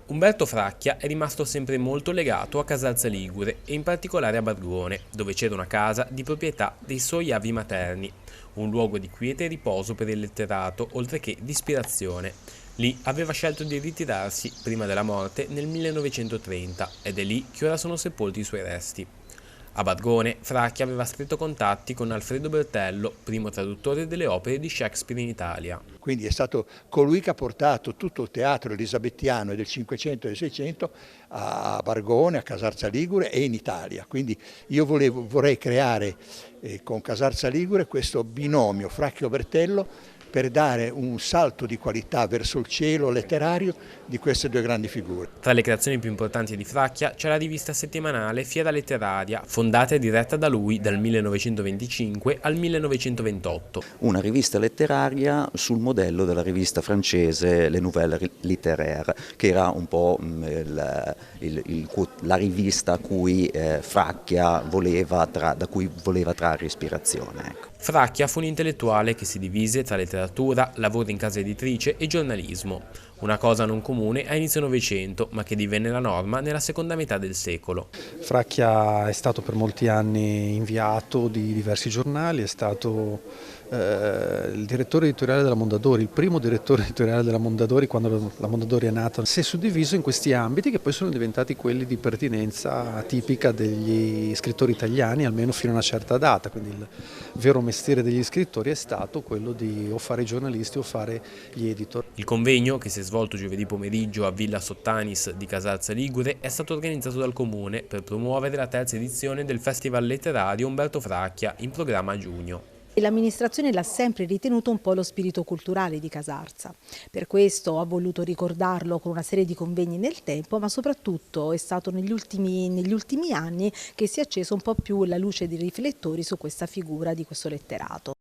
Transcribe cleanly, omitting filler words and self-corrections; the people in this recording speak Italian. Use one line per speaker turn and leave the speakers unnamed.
Umberto Fracchia è rimasto sempre molto legato a Casalza Ligure e in particolare a Bargone, dove c'era una casa di proprietà dei suoi avi materni, un luogo di quiete e riposo per il letterato, oltre che di ispirazione. Lì aveva scelto di ritirarsi prima della morte nel 1930 ed è lì che ora sono sepolti i suoi resti. A Bargone, Fracchia aveva stretto contatti con Alfredo Bertello, primo traduttore delle opere di Shakespeare in Italia.
Quindi è stato colui che ha portato tutto il teatro elisabettiano del 500 e del 600 a Bargone, a Casarzia Ligure e in Italia. Quindi io vorrei creare con Casarzia Ligure questo binomio Fracchio-Bertello per dare un salto di qualità verso il cielo letterario di queste due grandi figure.
Tra le creazioni più importanti di Fracchia c'è la rivista settimanale Fiera Letteraria, fondata e diretta da lui dal 1925 al 1928.
Una rivista letteraria sul modello della rivista francese Le Nouvelles Littéraires, che era un po' la rivista a cui Fracchia da cui voleva trarre ispirazione. Ecco.
Fracchia fu un intellettuale che si divise tra letteratura, lavoro in casa editrice e giornalismo, una cosa non comune a inizio Novecento, ma che divenne la norma nella seconda metà del secolo.
Fracchia è stato per molti anni inviato di diversi giornali, è stato il direttore editoriale della Mondadori, il primo direttore editoriale della Mondadori quando la Mondadori è nata. Si è suddiviso in questi ambiti che poi sono diventati quelli di pertinenza tipica degli scrittori italiani, almeno fino a una certa data, quindi il vero mestiere degli scrittori è stato quello di o fare i giornalisti o fare gli editor.
Il convegno, che si è svolto giovedì pomeriggio a Villa Sottanis di Casalza Ligure, è stato organizzato dal Comune per promuovere la terza edizione del Festival Letterario Umberto Fracchia, in programma a giugno.
L'amministrazione l'ha sempre ritenuto un po' lo spirito culturale di Casarzia. Per questo ha voluto ricordarlo con una serie di convegni nel tempo, ma soprattutto è stato negli ultimi anni che si è accesa un po' più la luce dei riflettori su questa figura di questo letterato.